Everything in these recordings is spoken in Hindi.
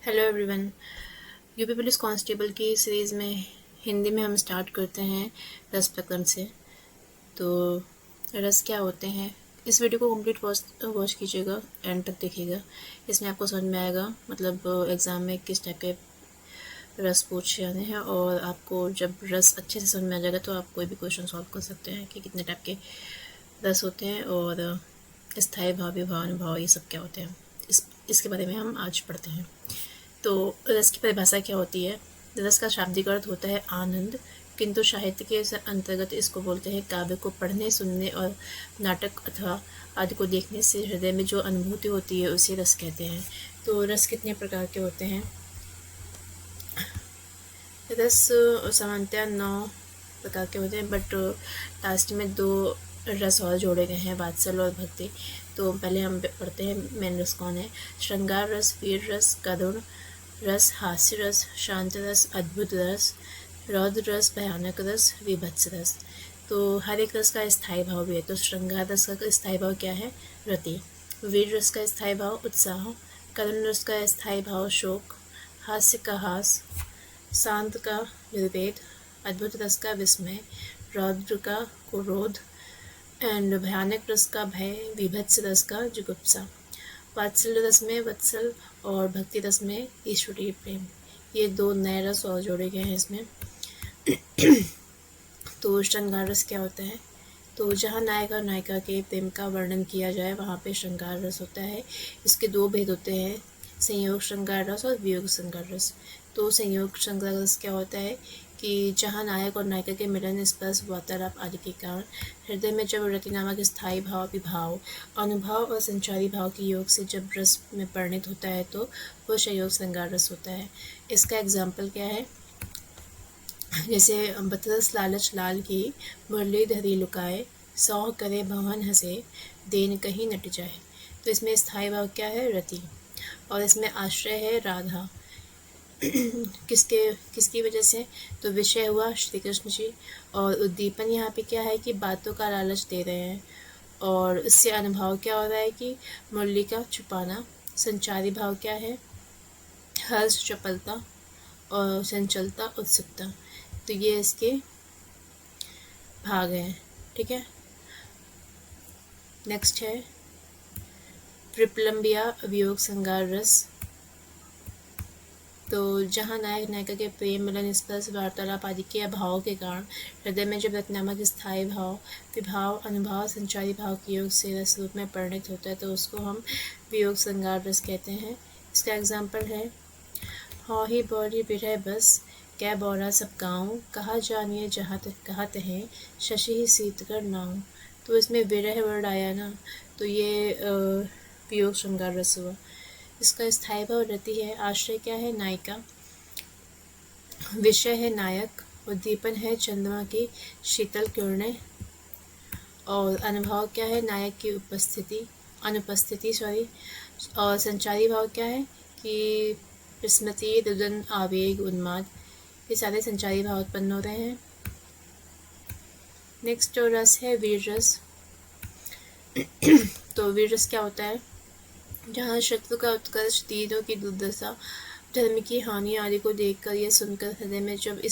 Hello everyone. UP police constable की सीरीज़ में हिंदी में हम स्टार्ट करते हैं रस प्रकरण से। तो रस क्या होते हैं, इस वीडियो को कंप्लीट वॉच कीजिएगा, एंड तक देखिएगा। इसमें आपको समझ में आएगा मतलब एग्ज़ाम में किस टाइप के रस पूछे जाते हैं, और आपको जब रस अच्छे से समझ में आ जाएगा तो आप कोई भी क्वेश्चन सॉल्व कर सकते हैं कि कितने टाइप के रस होते हैं और स्थायी भाव, विभाव, अनुभाव, ये सब क्या होते हैं। इसके बारे में हम आज पढ़ते हैं। तो रस की परिभाषा क्या होती है। रस का शाब्दिक अर्थ होता है आनंद, किंतु साहित्य के अंतर्गत इसको बोलते हैं काव्य को पढ़ने, सुनने और नाटक अथवा आदि को देखने से हृदय में जो अनुभूति होती है उसे रस कहते हैं। तो रस कितने प्रकार के होते हैं। रस सामान्यतः 9 प्रकार के होते हैं, बट लास्ट में 2 रस और जोड़े गए हैं, वात्सल्य और भक्ति। तो पहले हम पढ़ते हैं मेन रस कौन है। श्रृंगार रस, वीर रस, करुण रस, हास्य रस, शांत रस, अद्भुत रस, रौद्र रस, भयानक रस, विभत्स रस। तो हर एक रस का स्थायी भाव भी है। तो श्रृंगार रस का स्थायी भाव क्या है, रति। वीर रस का स्थायी भाव उत्साह। करुण रस का स्थायी भाव शोक। हास्य का हास, शांत का निर्वेद, अद्भुत रस का विस्मय, रौद्र का क्रोध एंड भयानक रस का भय, विभत्स रस का जुगुप्सा। वात्सल्य रस में वत्सल और भक्ति रस में ईश्वरीय प्रेम। ये 2 नए रस और जोड़े गए हैं इसमें। तो श्रृंगार रस क्या होता है। तो जहाँ नायक और नायिका के प्रेम का वर्णन किया जाए वहाँ पे श्रृंगार रस होता है। इसके 2 भेद होते हैं, संयोग श्रृंगार रस और वियोग श्रृंगार रस। तो संयोग श्रृंगार रस क्या होता है कि जहाँ नायक और नायिका के मिलन, स्पर्श, वार्तालाप आदि के कारण हृदय में जब रति नामक स्थायी भाव, विभाव, अनुभव और संचारी भाव के योग से जब रस में परिणित होता है तो वो संयोग श्रृंगार रस होता है। इसका एग्जाम्पल क्या है, जैसे बतरस लालच लाल की, मुरली धरी लुकाए, सौ करे भवन हंसे, देन कहीं नट जाए। तो इसमें स्थायी भाव क्या है, रति, और इसमें आश्रय है राधा। किसकी वजह से, तो विषय हुआ श्री कृष्ण जी, और उद्दीपन यहाँ पे क्या है कि बातों का लालच दे रहे हैं, और इससे अनुभव क्या हो रहा है कि मुरली का छुपाना। संचारी भाव क्या है, हर्ष, चपलता और संचलता, उत्सुकता। तो ये इसके भाग हैं, ठीक है। नेक्स्ट है ट्रिपलम्बिया वियोग श्रृंगार रस। तो जहाँ नायक नायिका के प्रेम, मिलन, स्पर्श, वार्तालाप आदि के अभाव के कारण हृदय में जब रत्नात्मक स्थायी भाव, विभाव, अनुभाव, संचारी भाव के योग से रस रूप में परिणित होता है तो उसको हम वियोग श्रृंगार रस कहते हैं। इसका एग्जाम्पल है, हाँ ही बौरी विरह बस, कै बौरा सब गाँव, कहा जानिए जहाँ कहत हैं, शशि ही सीत कर नाव। तो इसमें विरह वर्ड आया ना, तो ये वियोग श्रृंगार रस हुआ। इसका स्थायी भाव रति है। आश्रय क्या है, नायिका। विषय है नायक। उद्दीपन है चंद्रमा की शीतल किरणें। और अनुभव क्या है, नायक की अनुपस्थिति। और संचारी भाव क्या है कि स्मृति, रुदन, आवेग, उन्माद, ये सारे संचारी भाव उत्पन्न हो रहे हैं। नेक्स्ट रस है वीर रस। तो वीर रस क्या होता है, जहाँ शत्रु का उत्कर्ष, तीरों की दुर्दशा, धर्म की हानि आदि को देखकर यह सुनकर हृदय में जब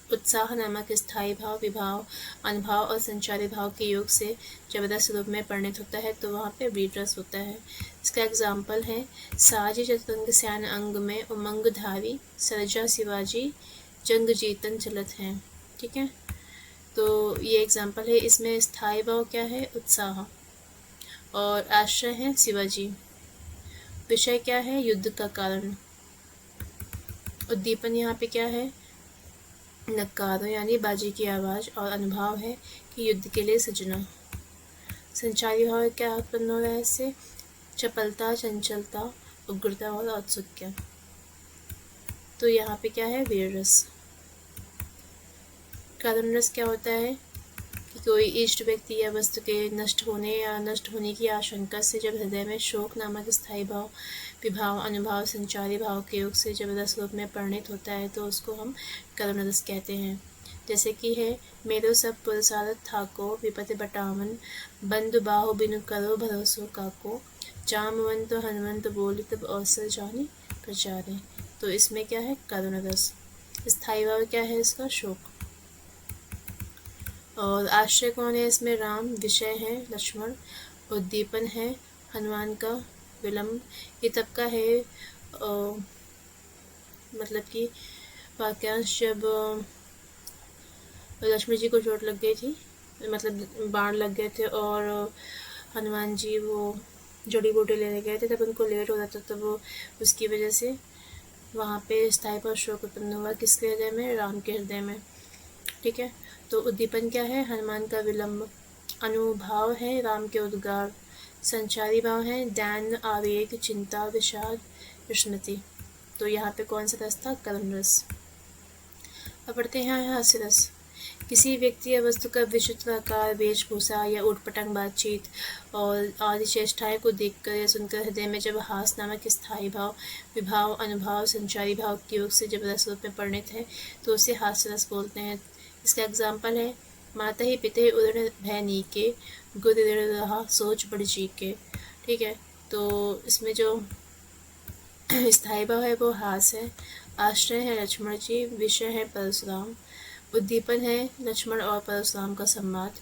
उत्साह नामक स्थायी भाव, विभाव, अनुभव और संचारी भाव के योग से जब रस रूप में परिणित होता है तो वहाँ पे वीर रस होता है। इसका एग्जाम्पल है, साजी चतुरंग सैन अंग में उमंग धारी, सरजा शिवाजी जंग जीतन चलत हैं। ठीक है, तो ये एग्जाम्पल है। इसमें स्थायी भाव क्या है, उत्साह, और आश्रय है शिवाजी। विषय क्या है, युद्ध का कारण। उद्दीपन यहाँ पे क्या है, नक्कारों यानी बाजी की आवाज़, और अनुभव है कि युद्ध के लिए सजना। संचारी भाव क्या उत्पन्न हो रहा है इससे, चपलता, चंचलता, उग्रता और औत्सुक्य। तो यहाँ पे क्या है, वीर रस। कारण रस क्या होता है कि कोई इष्ट व्यक्ति या वस्तु के नष्ट होने या नष्ट होने की आशंका से जब हृदय में शोक नामक स्थायी भाव, विभाव, अनुभाव, संचारी भाव के योग से जब रस रूप में परिणित होता है तो उसको हम करुण रस कहते हैं। जैसे कि है, मेरो सब पुरसारत थाको, विपति बटावन, बंधु बाहु बिनु करो भरोसो काको, जामवंत हनुमंत बोली तब अवसर जानी, प्रचारें। तो इसमें क्या है, करुण रस। स्थायी भाव क्या है इसका, शोक। और आश्रय कौन है इसमें, राम। विषय है लक्ष्मण। उद्दीपन है हनुमान का विलम्ब। ये तब का है मतलब कि वाक्यांश जब लक्ष्मण जी को चोट लग गई थी, मतलब बाण लग गए थे और हनुमान जी वो जड़ी बूटी लेने गए थे, तब उनको लेट हो रहा था, तब वो उसकी वजह से वहाँ पे स्थायी पर शोक उत्पन्न हुआ। किसके हृदय में, राम के हृदय में। ठीक है। तो उद्दीपन क्या है, हनुमान का विलम्ब। अनुभाव है राम के उद्गार। संचारी भाव है दैन्य, आवेग, चिंता, विषाद, स्मृति। तो यहाँ पे कौन सा रस था, करुण रस। अब पढ़ते हैं हास्य रस। किसी व्यक्ति या वस्तु का विचित्र आकार, वेशभूषा या उटपटांग बातचीत और आदि चेष्टाएं को देखकर या सुनकर हृदय में जब हास नामक स्थायी भाव, विभाव, अनुभाव, संचारी भाव के योग से जब रस रूप में परिणित है तो उसे हास्य रस बोलते हैं। इसका एग्जाम्पल है, माता ही पिते उदर भय नीके, गुद रहा सोच बड़ जी के। ठीक है। तो इसमें जो स्थायी भाव है वो हास है। आश्रय है लक्ष्मण जी। विषय है परशुराम। उद्दीपन है लक्ष्मण और परशुराम का संवाद।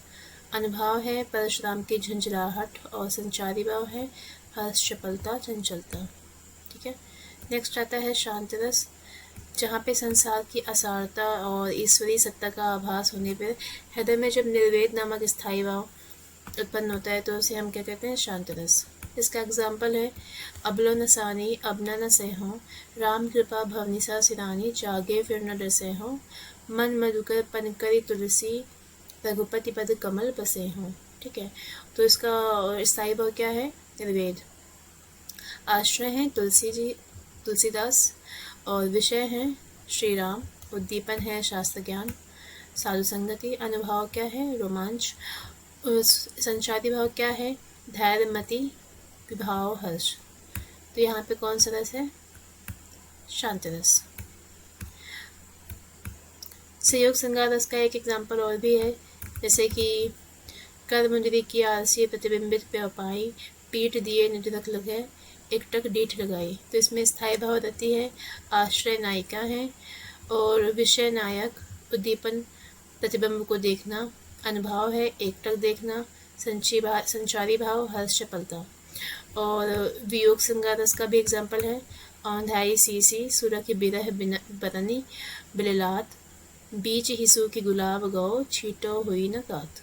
अनुभाव है परशुराम की झंझलाहट। और संचारी भाव है हर्ष, चपलता, चंचलता। ठीक है। नेक्स्ट आता है शांत रस, जहाँ पे संसार की असारता और ईश्वरीय सत्ता का आभास होने पर हृदय में जब निर्वेद नामक स्थायी भाव उत्पन्न होता है तो उसे हम क्या कहते हैं, शांत रस। इसका एग्जाम्पल है, अबलो न सानी अबना न सहो, राम कृपा भवनिसा सिरानी, जागे फिर न डसे हो, मन मधुकर पनकरी तुलसी, रघुपति पद कमल बसे हों। ठीक है। तो इसका स्थायी भाव क्या है, निर्वेद। आश्रय हैं तुलसी जी, तुलसीदास। और विषय है श्री राम। उद्दीपन है शास्त्र ज्ञान, साधु संगति। अनुभाव क्या है, रोमांच। संचारी भाव क्या है, धैर्यमति, विभाव, हर्ष। तो यहाँ पे कौन सा रस है, शांत रस। संयोग संगार रस का एक एग्जाम्पल और भी है, जैसे कि कर मुंदरी की आलसी प्रतिबिंबित पे पाई, पीठ दिए निधरक लगे, एकटक डीठ लगाई। तो इसमें स्थायी भाव रहती है, आश्रय नायिका है और विषय नायक। उद्दीपन प्रतिबिंब को देखना। अनुभाव है एकटक देखना। संचारी भाव हर्ष, चपलता। और वियोग श्रृंगार रस का भी एग्जाम्पल है, औंधाई सीसी, सुरा की बिरह बरनी, बिललात, बीच हिसू की गुलाब गौ, छीटो हुई न गात।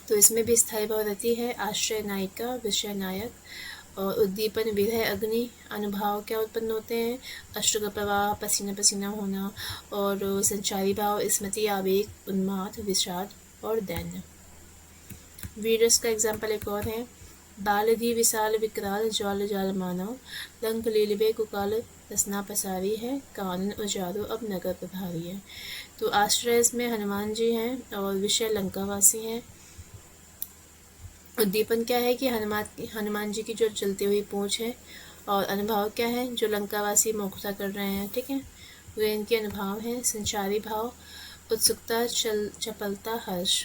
तो इसमें भी स्थायी भाव रहती है, आश्रय नायिका, विषय नायक। और उद्दीपन विरह अग्नि। अनुभाव क्या उत्पन्न होते हैं, अश्रु का प्रवाह, पसीना पसीना होना। और संचारी भाव स्मृति, आवेग, उन्माद, विषाद और दैन्य। वीर रस का एग्जाम्पल एक और है, बालधि विशाल विकराल, ज्वाल जाल मानव, लंक लीलबे कुकाल, रसना पसारी है, कानन उजारो अब नगर प्रभारी है। तो आश्रय में हनुमान जी हैं और विषय लंकावासी हैं। उद्दीपन क्या है कि हनुमान जी की जो चलती हुई पूंछ है। और अनुभाव क्या है, जो लंकावासी मोक्षता कर रहे हैं। ठीक है। वे इनके अनुभाव हैं। संचारी भाव उत्सुकता, चपलता, हर्ष।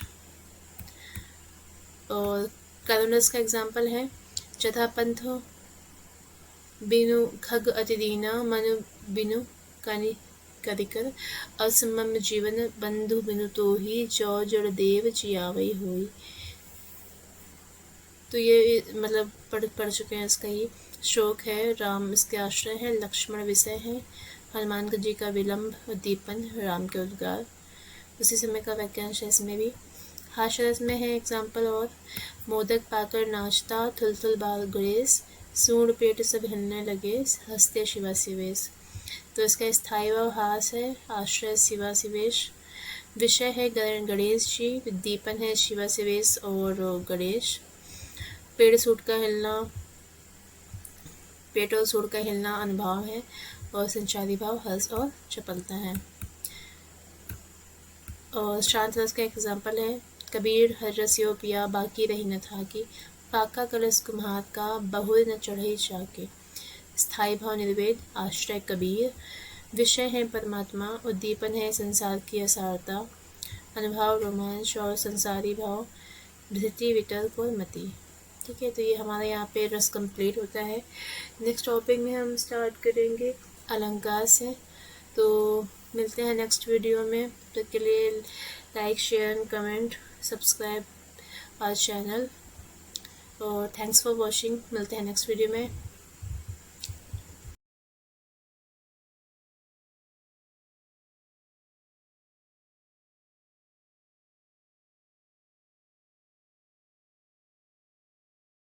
और करुण रस का एग्जाम्पल है, चथा पंथ बिनु खग अतिदीना, मनु बिनु कनि करिकर, असमम जीवन बंधु बिनु तो ही, जौ जड़ देव जियावई हुई। तो ये मतलब पढ़ चुके हैं इसका ही। शोक है, राम इसके आश्रय है, लक्ष्मण विषय है, हनुमान जी का विलम्ब, उद्दीपन राम के उद्गार। उसी समय का वाक्यांश है इसमें भी। हास्य रस में है एग्जाम्पल और, मोदक पाकर नाचता, थुलथुल बाल गुरेस, सूढ़ पेट सब हिलने लगे, हंसते शिवा सिवेश। तो इसका स्थायी भाव हास है, आश्रय शिवा सिवेश। विषय है गणेश जी। उद्दीपन है शिवा सिवेश और गणेश। पेट सूट का हिलना, पेट और सूट का हिलना अनुभाव है। और संचारी भाव हर्ष और चपलता है। और शांत रस का एग्जाम्पल है, कबीर हर रसियो पिया, बाकी रही न था की, पाका कलश कुम्हार का, बहुर न चढ़ई जाके। स्थायी भाव निर्वेद, आश्रय कबीर। विषय है परमात्मा। उद्दीपन है संसार की असारता। अनुभाव रोमांच। और संसारी भाव धृति, वितर्क और मति। ठीक है, तो ये हमारा यहाँ पे रस कंप्लीट होता है। नेक्स्ट टॉपिक में हम स्टार्ट करेंगे अलंकार से। तो मिलते हैं नेक्स्ट वीडियो में, तब तक के लिए like share comment subscribe our channel और थैंक्स फॉर वॉचिंग। मिलते हैं नेक्स्ट वीडियो में।